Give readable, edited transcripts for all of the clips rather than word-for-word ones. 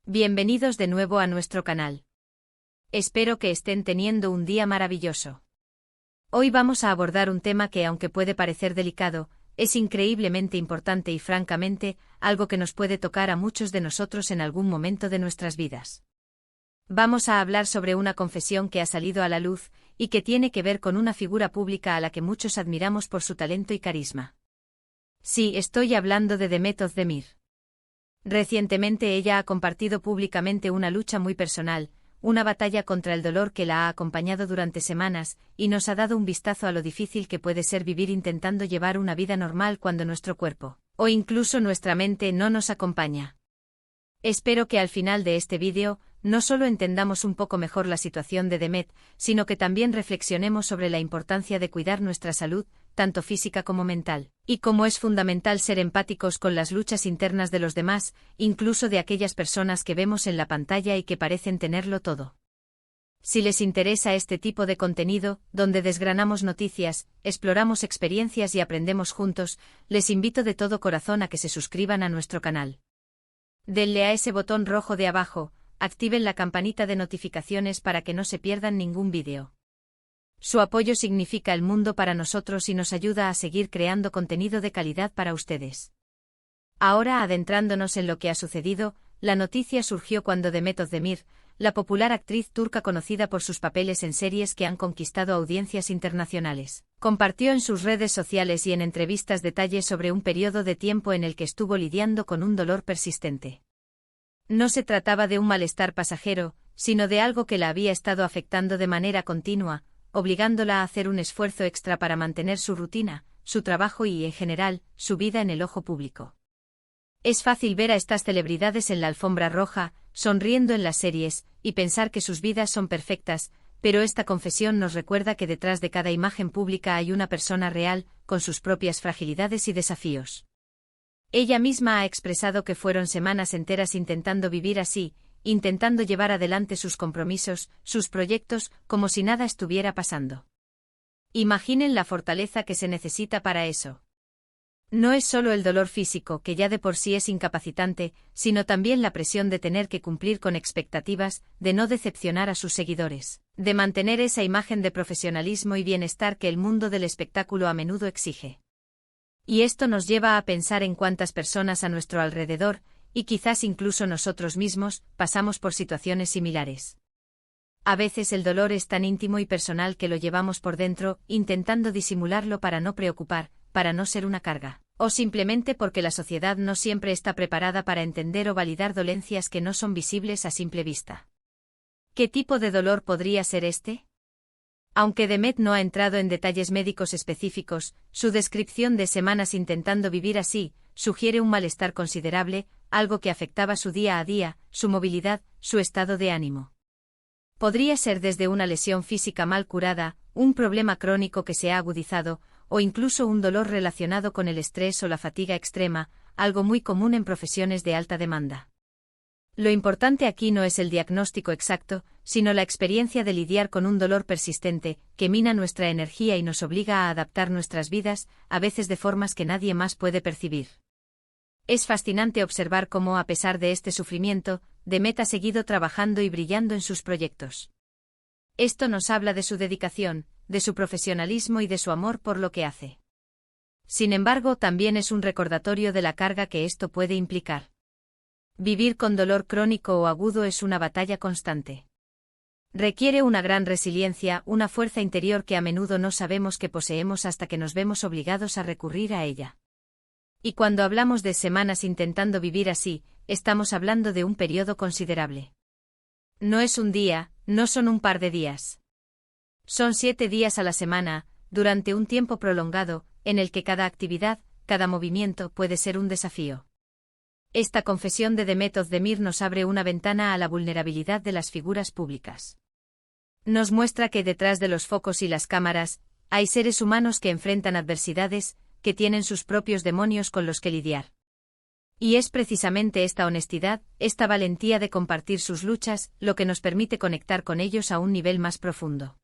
Bienvenidos de nuevo a nuestro canal. Espero que estén teniendo un día maravilloso. Hoy vamos a abordar un tema que, aunque puede parecer delicado, es increíblemente importante y francamente, algo que nos puede tocar a muchos de nosotros en algún momento de nuestras vidas. Vamos a hablar sobre una confesión que ha salido a la luz, y que tiene que ver con una figura pública a la que muchos admiramos por su talento y carisma. Sí, estoy hablando de Demet Özdemir. Recientemente ella ha compartido públicamente una lucha muy personal, una batalla contra el dolor que la ha acompañado durante semanas, y nos ha dado un vistazo a lo difícil que puede ser vivir intentando llevar una vida normal cuando nuestro cuerpo, o incluso nuestra mente, no nos acompaña. Espero que al final de este vídeo, no solo entendamos un poco mejor la situación de Demet, sino que también reflexionemos sobre la importancia de cuidar nuestra salud, tanto física como mental, y cómo es fundamental ser empáticos con las luchas internas de los demás, incluso de aquellas personas que vemos en la pantalla y que parecen tenerlo todo. Si les interesa este tipo de contenido, donde desgranamos noticias, exploramos experiencias y aprendemos juntos, les invito de todo corazón a que se suscriban a nuestro canal. Denle a ese botón rojo de abajo, activen la campanita de notificaciones para que no se pierdan ningún vídeo. Su apoyo significa el mundo para nosotros y nos ayuda a seguir creando contenido de calidad para ustedes. Ahora, adentrándonos en lo que ha sucedido, la noticia surgió cuando Demet Özdemir, la popular actriz turca conocida por sus papeles en series que han conquistado audiencias internacionales, compartió en sus redes sociales y en entrevistas detalles sobre un periodo de tiempo en el que estuvo lidiando con un dolor persistente. No se trataba de un malestar pasajero, sino de algo que la había estado afectando de manera continua, obligándola a hacer un esfuerzo extra para mantener su rutina, su trabajo y, en general, su vida en el ojo público. Es fácil ver a estas celebridades en la alfombra roja, sonriendo en las series, y pensar que sus vidas son perfectas, pero esta confesión nos recuerda que detrás de cada imagen pública hay una persona real, con sus propias fragilidades y desafíos. Ella misma ha expresado que fueron semanas enteras intentando vivir así, intentando llevar adelante sus compromisos, sus proyectos, como si nada estuviera pasando. Imaginen la fortaleza que se necesita para eso. No es solo el dolor físico, que ya de por sí es incapacitante, sino también la presión de tener que cumplir con expectativas, de no decepcionar a sus seguidores, de mantener esa imagen de profesionalismo y bienestar que el mundo del espectáculo a menudo exige. Y esto nos lleva a pensar en cuántas personas a nuestro alrededor, y quizás incluso nosotros mismos, pasamos por situaciones similares. A veces el dolor es tan íntimo y personal que lo llevamos por dentro, intentando disimularlo para no preocupar, para no ser una carga, o simplemente porque la sociedad no siempre está preparada para entender o validar dolencias que no son visibles a simple vista. ¿Qué tipo de dolor podría ser este? Aunque Demet no ha entrado en detalles médicos específicos, su descripción de semanas intentando vivir así, sugiere un malestar considerable, algo que afectaba su día a día, su movilidad, su estado de ánimo. Podría ser desde una lesión física mal curada, un problema crónico que se ha agudizado, o incluso un dolor relacionado con el estrés o la fatiga extrema, algo muy común en profesiones de alta demanda. Lo importante aquí no es el diagnóstico exacto, sino la experiencia de lidiar con un dolor persistente, que mina nuestra energía y nos obliga a adaptar nuestras vidas, a veces de formas que nadie más puede percibir. Es fascinante observar cómo, a pesar de este sufrimiento, Demet ha seguido trabajando y brillando en sus proyectos. Esto nos habla de su dedicación, de su profesionalismo y de su amor por lo que hace. Sin embargo, también es un recordatorio de la carga que esto puede implicar. Vivir con dolor crónico o agudo es una batalla constante. Requiere una gran resiliencia, una fuerza interior que a menudo no sabemos que poseemos hasta que nos vemos obligados a recurrir a ella. Y cuando hablamos de semanas intentando vivir así, estamos hablando de un periodo considerable. No es un día, no son un par de días. Son 7 días a la semana, durante un tiempo prolongado, en el que cada actividad, cada movimiento puede ser un desafío. Esta confesión de Demet Özdemir nos abre una ventana a la vulnerabilidad de las figuras públicas. Nos muestra que detrás de los focos y las cámaras, hay seres humanos que enfrentan adversidades, que tienen sus propios demonios con los que lidiar. Y es precisamente esta honestidad, esta valentía de compartir sus luchas, lo que nos permite conectar con ellos a un nivel más profundo.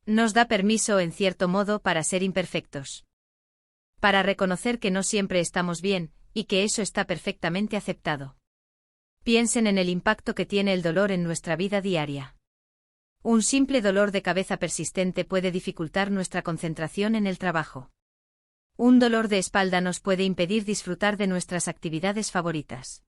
Nos da permiso, en cierto modo, para ser imperfectos. Para reconocer que no siempre estamos bien, y que eso está perfectamente aceptado. Piensen en el impacto que tiene el dolor en nuestra vida diaria. Un simple dolor de cabeza persistente puede dificultar nuestra concentración en el trabajo. Un dolor de espalda nos puede impedir disfrutar de nuestras actividades favoritas.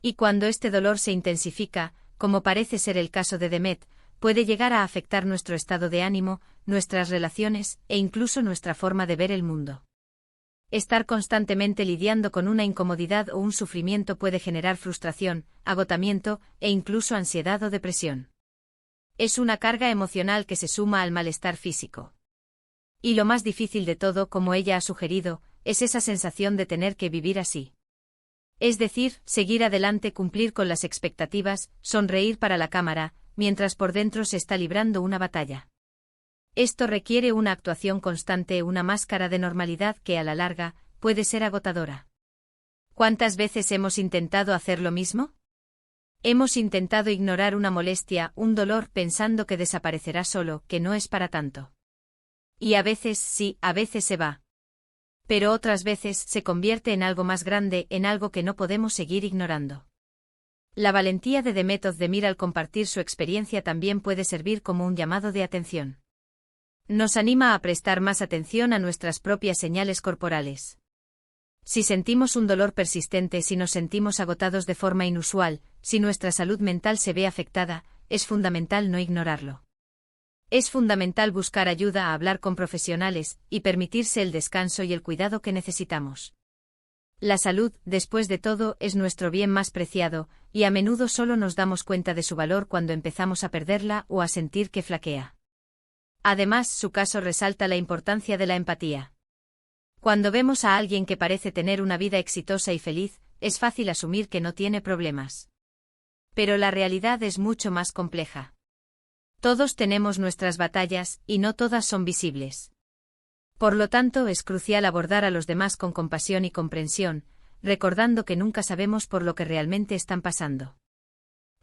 Y cuando este dolor se intensifica, como parece ser el caso de Demet, puede llegar a afectar nuestro estado de ánimo, nuestras relaciones e incluso nuestra forma de ver el mundo. Estar constantemente lidiando con una incomodidad o un sufrimiento puede generar frustración, agotamiento e incluso ansiedad o depresión. Es una carga emocional que se suma al malestar físico. Y lo más difícil de todo, como ella ha sugerido, es esa sensación de tener que vivir así. Es decir, seguir adelante, cumplir con las expectativas, sonreír para la cámara, mientras por dentro se está librando una batalla. Esto requiere una actuación constante, una máscara de normalidad que a la larga puede ser agotadora. ¿Cuántas veces hemos intentado hacer lo mismo? Hemos intentado ignorar una molestia, un dolor, pensando que desaparecerá solo, que no es para tanto. Y a veces sí, a veces se va. Pero otras veces se convierte en algo más grande, en algo que no podemos seguir ignorando. La valentía de Demet Özdemir al compartir su experiencia también puede servir como un llamado de atención. Nos anima a prestar más atención a nuestras propias señales corporales. Si sentimos un dolor persistente, si nos sentimos agotados de forma inusual, si nuestra salud mental se ve afectada, es fundamental no ignorarlo. Es fundamental buscar ayuda, a hablar con profesionales, y permitirse el descanso y el cuidado que necesitamos. La salud, después de todo, es nuestro bien más preciado, y a menudo solo nos damos cuenta de su valor cuando empezamos a perderla o a sentir que flaquea. Además, su caso resalta la importancia de la empatía. Cuando vemos a alguien que parece tener una vida exitosa y feliz, es fácil asumir que no tiene problemas. Pero la realidad es mucho más compleja. Todos tenemos nuestras batallas, y no todas son visibles. Por lo tanto, es crucial abordar a los demás con compasión y comprensión, recordando que nunca sabemos por lo que realmente están pasando.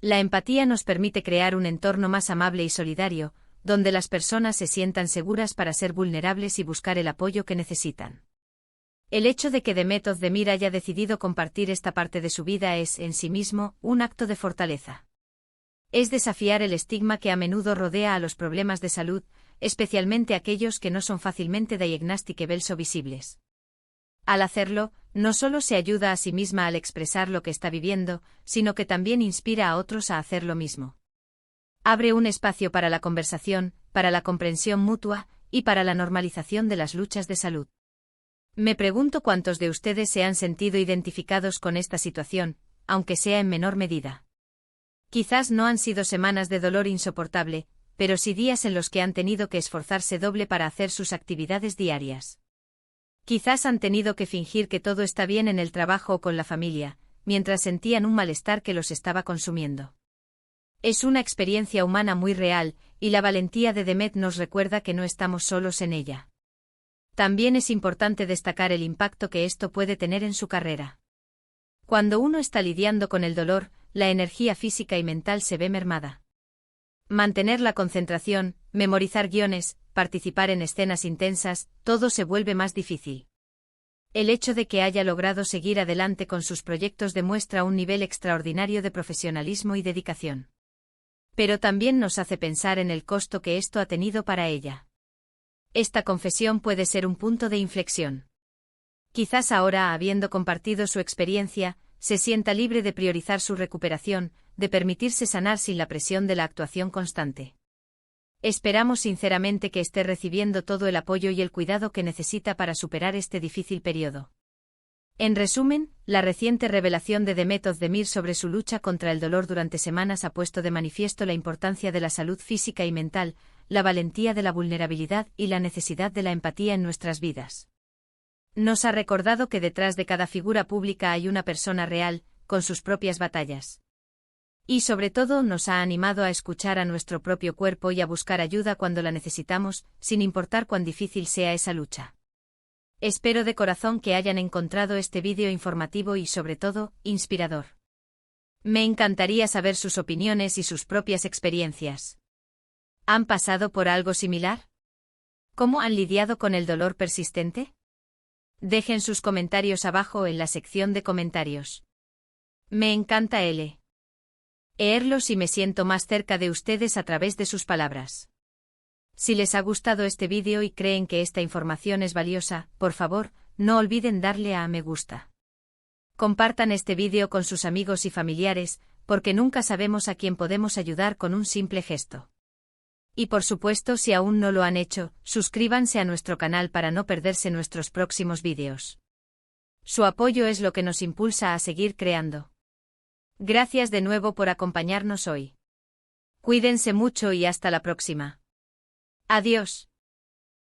La empatía nos permite crear un entorno más amable y solidario, donde las personas se sientan seguras para ser vulnerables y buscar el apoyo que necesitan. El hecho de que Demet Özdemir haya decidido compartir esta parte de su vida es, en sí mismo, un acto de fortaleza. Es desafiar el estigma que a menudo rodea a los problemas de salud, especialmente aquellos que no son fácilmente diagnosticables o visibles. Al hacerlo, no solo se ayuda a sí misma al expresar lo que está viviendo, sino que también inspira a otros a hacer lo mismo. Abre un espacio para la conversación, para la comprensión mutua, y para la normalización de las luchas de salud. Me pregunto cuántos de ustedes se han sentido identificados con esta situación, aunque sea en menor medida. Quizás no han sido semanas de dolor insoportable, pero sí días en los que han tenido que esforzarse doble para hacer sus actividades diarias. Quizás han tenido que fingir que todo está bien en el trabajo o con la familia, mientras sentían un malestar que los estaba consumiendo. Es una experiencia humana muy real, y la valentía de Demet nos recuerda que no estamos solos en ella. También es importante destacar el impacto que esto puede tener en su carrera. Cuando uno está lidiando con el dolor, la energía física y mental se ve mermada. Mantener la concentración, memorizar guiones, participar en escenas intensas, todo se vuelve más difícil. El hecho de que haya logrado seguir adelante con sus proyectos demuestra un nivel extraordinario de profesionalismo y dedicación. Pero también nos hace pensar en el costo que esto ha tenido para ella. Esta confesión puede ser un punto de inflexión. Quizás ahora, habiendo compartido su experiencia, se sienta libre de priorizar su recuperación, de permitirse sanar sin la presión de la actuación constante. Esperamos sinceramente que esté recibiendo todo el apoyo y el cuidado que necesita para superar este difícil periodo. En resumen, la reciente revelación de Demet Özdemir sobre su lucha contra el dolor durante semanas ha puesto de manifiesto la importancia de la salud física y mental, la valentía de la vulnerabilidad y la necesidad de la empatía en nuestras vidas. Nos ha recordado que detrás de cada figura pública hay una persona real, con sus propias batallas. Y sobre todo nos ha animado a escuchar a nuestro propio cuerpo y a buscar ayuda cuando la necesitamos, sin importar cuán difícil sea esa lucha. Espero de corazón que hayan encontrado este vídeo informativo y sobre todo, inspirador. Me encantaría saber sus opiniones y sus propias experiencias. ¿Han pasado por algo similar? ¿Cómo han lidiado con el dolor persistente? Dejen sus comentarios abajo en la sección de comentarios. Me encanta leerlos y me siento más cerca de ustedes a través de sus palabras. Si les ha gustado este vídeo y creen que esta información es valiosa, por favor, no olviden darle a me gusta. Compartan este vídeo con sus amigos y familiares, porque nunca sabemos a quién podemos ayudar con un simple gesto. Y por supuesto, si aún no lo han hecho, suscríbanse a nuestro canal para no perderse nuestros próximos vídeos. Su apoyo es lo que nos impulsa a seguir creando. Gracias de nuevo por acompañarnos hoy. Cuídense mucho y hasta la próxima. Adiós.